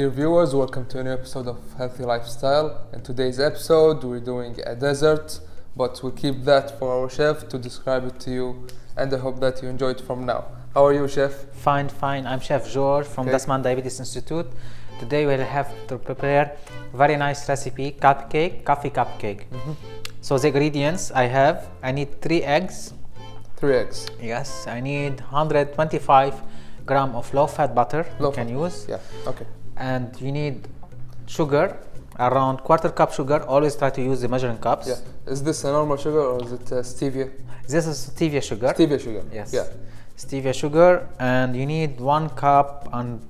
dear viewers, welcome to a new episode of Healthy Lifestyle. In today's episode, we're doing a dessert, but we'll keep that for our chef to describe it to you, and I hope that you enjoy it from now. How are you, chef? Fine. I'm Chef George from Dasman Diabetes Institute. Today we'll have to prepare very nice recipe, coffee cupcake. So the ingredients I need 3 eggs. 3 eggs. Yes, I need 125 gram of low-fat butter you can use. Yeah, okay. And you need sugar, around quarter cup sugar. Always try to use the measuring cups. Yeah. Is this a normal sugar or is it stevia? This is stevia sugar. Stevia sugar. Yes. Yeah. Stevia sugar, and you need 1 cup and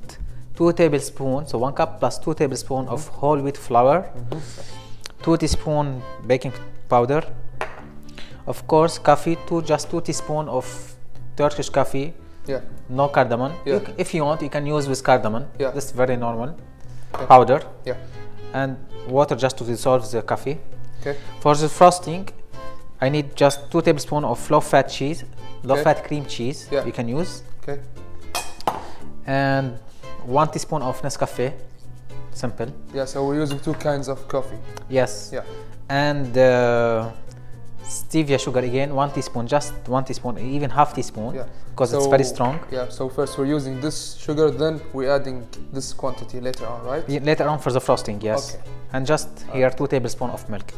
2 tablespoons. So 1 cup plus 2 tablespoons of whole wheat flour. 2 teaspoons baking powder. Of course, coffee. Just 2 teaspoons of Turkish coffee. Yeah. No cardamom. Yeah. If you want, you can use with cardamom. Yeah. This is very normal. Powder. Yeah. And water just to dissolve the coffee. Okay. For the frosting, I need just 2 tablespoons of low-fat cheese, low-fat cream cheese. Yeah. You can use. Okay. And 1 teaspoon of Nescafe. Simple. Yeah. So we're using 2 kinds of coffee. Yes. Yeah. And stevia sugar again, 1 teaspoon, just 1 teaspoon, even half teaspoon, because it's very strong. Yeah, so first we're using this sugar, then we're adding this quantity later on, right? Yeah, later on for the frosting, yes. Okay. And just here 2 tablespoons of milk.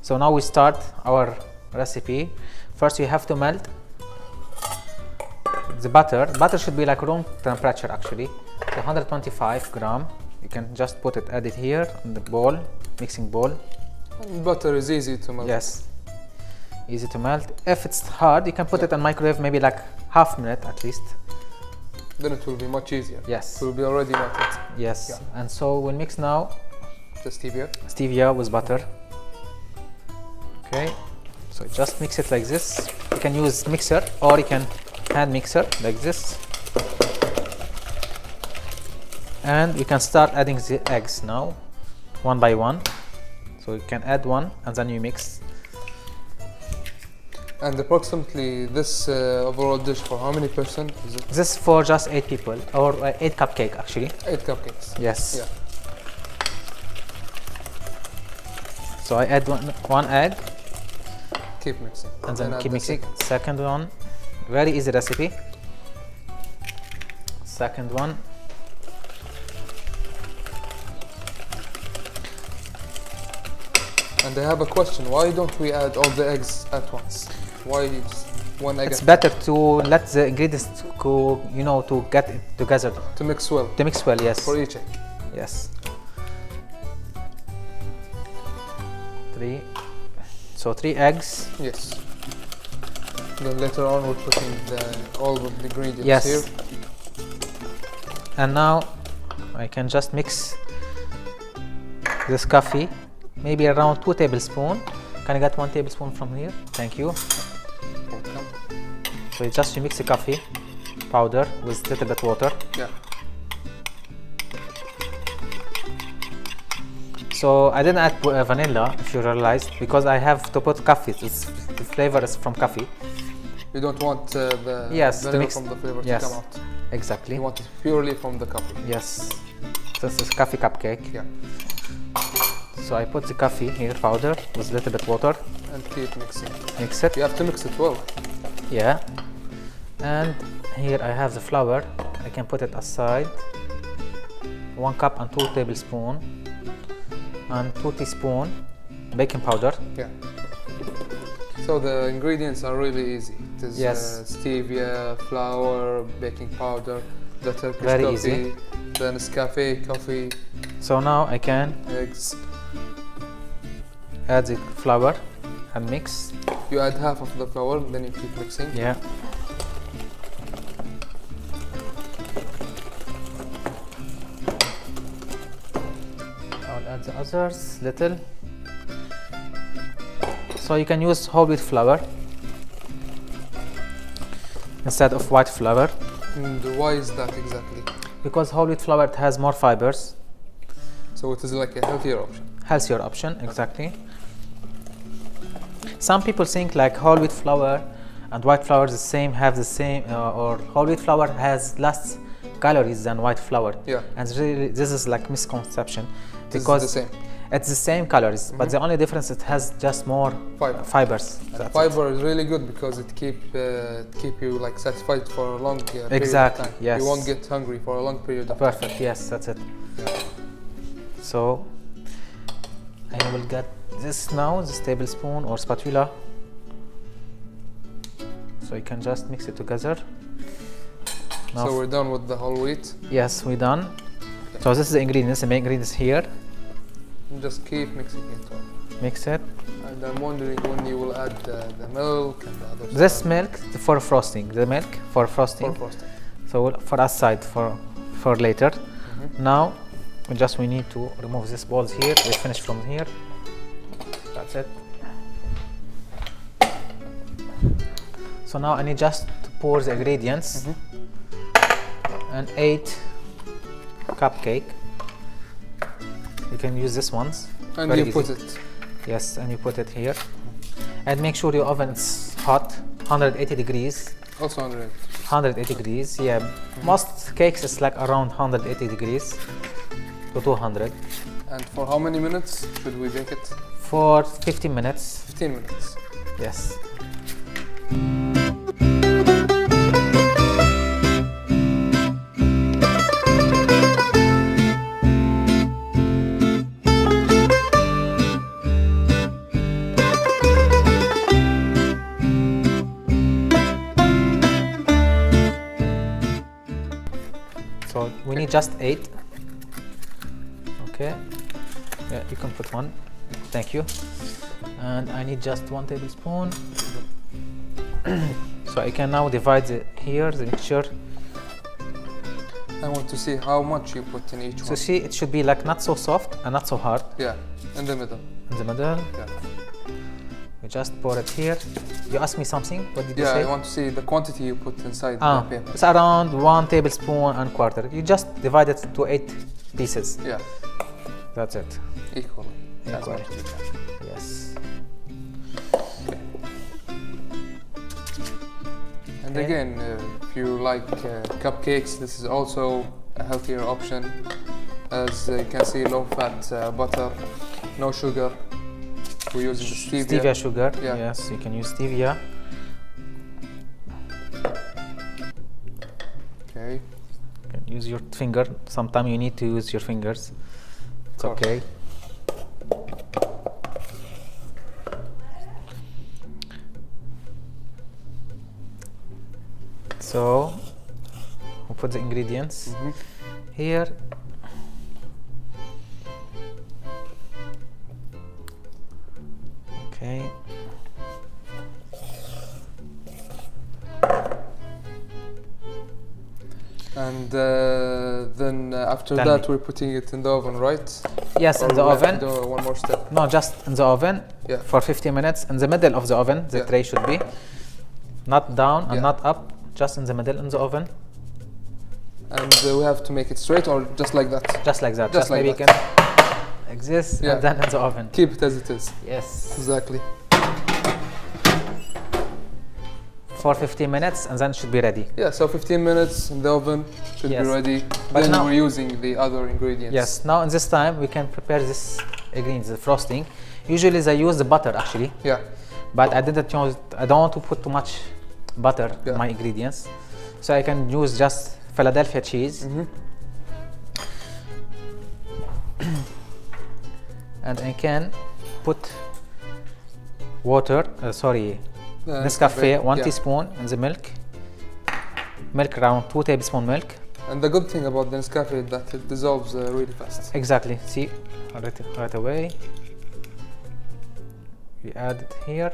So now we start our recipe. First you have to melt the butter. Butter should be like room temperature actually. So 125 gram. You can just add it here in the bowl, mixing bowl. Butter is easy to melt. Yes, easy to melt. If it's hard, you can put it in microwave maybe like half minute at least. Then it will be much easier. Yes. It will be already melted. Yes. Yeah. And so we'll mix now The stevia. Stevia with butter. Okay, so just mix it like this. You can use mixer or you can hand mixer like this. And we can start adding the eggs now, one by one. So you can add one and then you mix. And approximately this overall dish for how many person is it? This for just 8 people, or 8 cupcake actually. 8 cupcakes. Yes. Yeah. So I add one egg. Keep mixing. And then add keep the mixing. Second one, very easy recipe. Second one. And I have a question. Why don't we add all the eggs at once? Why just one egg? It's better to let the ingredients go, to get it together. To mix well. To mix well, yes. For each egg. Yes. 3. So 3 eggs. Yes. Then later on we're putting all of the ingredients here. And now I can just mix this coffee, maybe around 2 tablespoons. Can I get 1 tablespoon from here? Thank you. Welcome. So you mix the coffee powder with a little bit water. Yeah. So I didn't add vanilla, if you realized, because I have to put coffee. The flavor is from coffee. You don't want the vanilla from the flavor to come out. Exactly. You want it purely from the coffee. Yes. This is coffee cupcake. Yeah. So I put the coffee here, powder, with a little bit water. And keep mixing. Mix it. You have to mix it well. Yeah. And here I have the flour. I can put it aside. 1 cup and 2 tablespoons. And 2 teaspoons baking powder. Yeah. So the ingredients are really easy. It is stevia, flour, baking powder, the Turkish Very coffee, easy. the Nescafe coffee, So now I can eggs. add the flour and mix. You add half of the flour, then you keep mixing. Yeah. I'll add the others little. So you can use whole wheat flour instead of white flour. And why is that exactly? Because whole wheat flour, it has more fibers. So it is like a healthier option. Healthier option, exactly. Some people think like whole wheat flour and white flour the same, have the same, or whole wheat flour has less calories than white flour. Yeah. And really, this is like misconception, Because it's the same. it's the same calories, but the only difference, it has just more fibers. And fiber is really good because it keep you like satisfied for a long period Exactly, of time. yes. You won't get hungry for a long period of time. Perfect. Yes, that's it. Yeah. So I will get this now, this tablespoon or spatula. So you can just mix it together. Now So we're done with the whole wheat. yes, we're done. Okay. So this is the ingredients, the main ingredients here. Just keep mixing it all. Mix it. And I'm wondering when you will add the milk and the other This stuff. milk for frosting. The milk for frosting. For frosting. So for us side for later. Now we need to remove these balls here. We finish from here. That's it. So now I need just to pour the ingredients. An 8 cupcake. You can use this ones. And Very you put easy. it. Yes, and you put it here. And make sure your oven is hot, 180 degrees. Also 100. 180 degrees, yeah. Most cakes is like around 180 degrees to 200. And for how many minutes should we bake it? For 15 minutes. 15 minutes. Yes. So we need just 8. Okay. Yeah, you can put one. Thank you. And I need just 1 tablespoon. So I can now divide here the mixture. I want to see how much you put in each So one. see, it should be like not so soft and not so hard. Yeah, in the middle. In the middle. Yeah. We just pour it here. You asked me something. What did you Yeah, say? I want to see the quantity you put inside the paper. It's around 1 tablespoon and quarter. You just divide it to 8 pieces. Yeah, That's it. equally. As Equally. much as you can. Yes. And Okay. again, if you like cupcakes, this is also a healthier option. As you can see, low-fat butter, no sugar. We're using the stevia. Stevia sugar. Yeah. Yes, you can use stevia. Okay. You can use your finger. Sometimes you need to use your fingers. It's Of course. okay. So we put the ingredients here. Okay. And then after Tell that, me. we're putting it in the oven, right? Yes, in Or the we have to oven. do one more step. No, just in the oven Yeah. for 15 minutes. In the middle of the oven, the Yeah. tray should be. Not down and Yeah. not up, just in the middle in the oven. And we have to make it straight or just like that? Just like that. Just like maybe that. you can like this Yeah. and then in the oven. Keep it as it is. Yes. Exactly. For 15 minutes and then it should be ready. Yeah, so 15 minutes in the oven should Yes. be ready. But Then now- we're using the other ingredients. Yes. Now in this time we can prepare this ingredients, the frosting. Usually I use the butter actually, Yeah. but I didn't use. I don't want to put too much butter Yeah. in my ingredients, so I can use just Philadelphia cheese. And I can put water. Nescafe, 1 yeah. teaspoon in the milk. Milk around 2 tablespoon milk. And the good thing about the Nescafe is that it dissolves really fast. Exactly. See, right away. We add it here,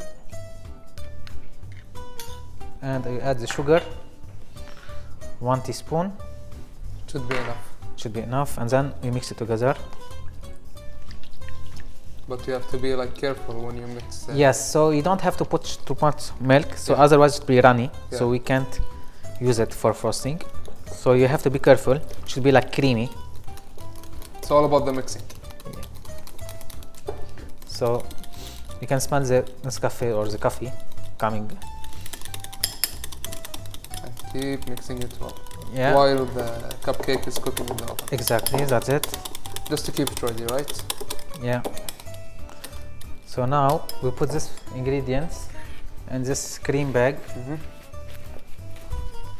and I add the sugar. 1 teaspoon Should be enough. should be enough, and then we mix it together. But you have to be like careful when you mix. Yes, so you don't have to put too much milk, so Yeah. otherwise it will be runny. So Yeah. we can't use it for frosting. So you have to be careful. It should be like creamy. It's all about the mixing. So you can smell the Nescafe or the coffee coming. And keep mixing it well. Yeah. While the cupcake is cooking in the oven. Exactly, that's it. Just to keep it ready, right? Yeah. So now we put this ingredients in this cream bag,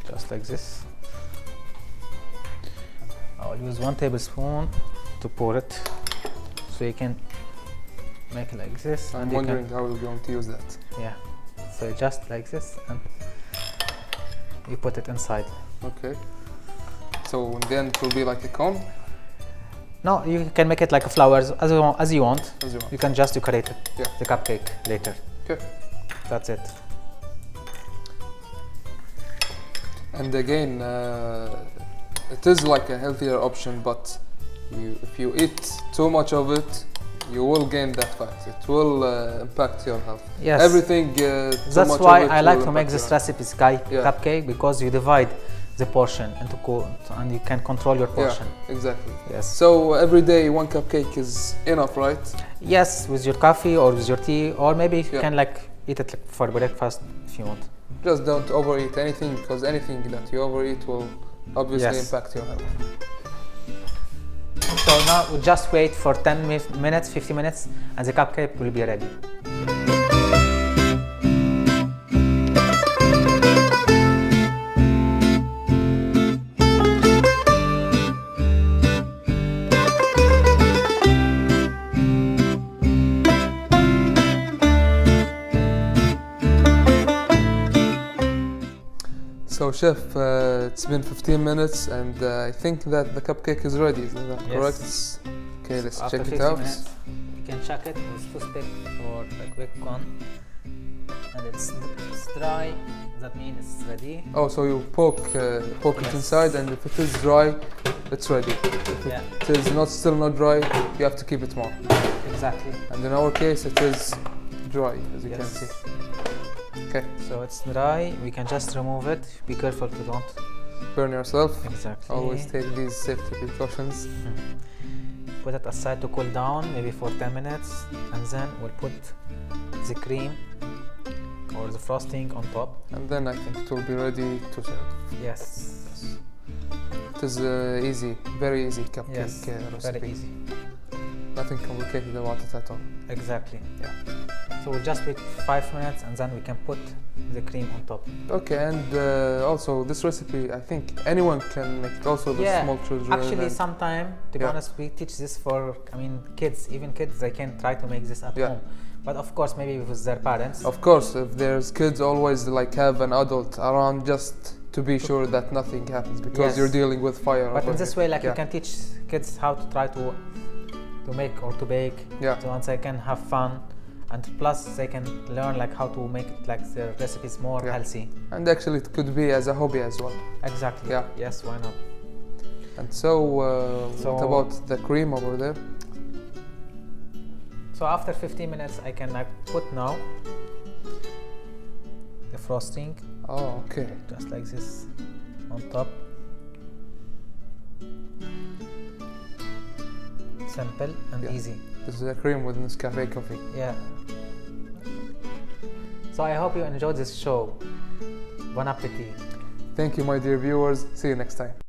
just like this. I'll use 1 tablespoon to pour it, so you can make it like this. I'm and you wondering how we're going to use that. yeah. So just like this, and you put it inside. Okay. So then it will be like a cone? No, you can make it like a flowers as you want. As you want. You can just decorate it, Yeah. the cupcake later. Okay. That's it. And again, it is like a healthier option, but if you eat too much of it, you will gain that fat. It will impact your health. Yes. Everything. Too That's much why of it I like will to make impact this your recipe sky Yeah. cupcake, because you divide the portion into and you can control your health. portion. Yeah, exactly. Yes. So every day 1 cupcake is enough, right? Yes, with your coffee or with your tea, or maybe you Yeah. can like eat it like for breakfast if you want. Just don't overeat anything, because anything that you overeat will obviously Yes. impact your health. So now we just wait for 10 minutes, 15 minutes, and the cupcake will be ready. So chef, it's been 15 minutes and I think that the cupcake is ready, is that Yes. correct? Okay, let's After check it 15 out. minutes, you can check it with toothpick or like quick one, and it's dry. That means it's ready. Oh, so you poke it Yes. inside, and if it is dry, it's ready. If Yeah. it is still not dry, you have to keep it more. Exactly. And in our case, it is dry, as you can Yes. see. Okay, So it's dry. We can just remove it. Be careful to don't. burn yourself. Exactly. Always take these safety precautions. Put it aside to cool down, maybe for 10 minutes, and then we'll put the cream or the frosting on top. And then I think it will be ready to serve. Yes. It is easy, very easy cupcake Yes. recipe. Very easy. Nothing complicated about it at all. Exactly. Yeah. So we'll just wait 5 minutes, and then we can put the cream on top. Okay, and also this recipe, I think anyone can make it, also the small children. Actually, and- sometime, to be Yeah. honest, we teach this for, kids. Even kids, they can try to make this at Yeah. home. But of course, maybe with their parents. Of course, if there's kids, always like have an adult around just to be sure that nothing happens, because Yes. you're dealing with fire. But in over this here. way, like Yeah. you can teach kids how to try to make or to bake. Yeah. So once they can have fun, and plus they can learn like how to make like their recipes more Yeah. healthy. And actually, it could be as a hobby as well. Exactly. Yeah. Yes. Why not? And so, what So- about the cream over there? So after 15 minutes, I can like put now the frosting Oh, okay. just like this on top. Simple and Yeah. easy. This is a cream with Nescafe coffee. Yeah. So I hope you enjoyed this show. Bon appetit. Thank you, my dear viewers. See you next time.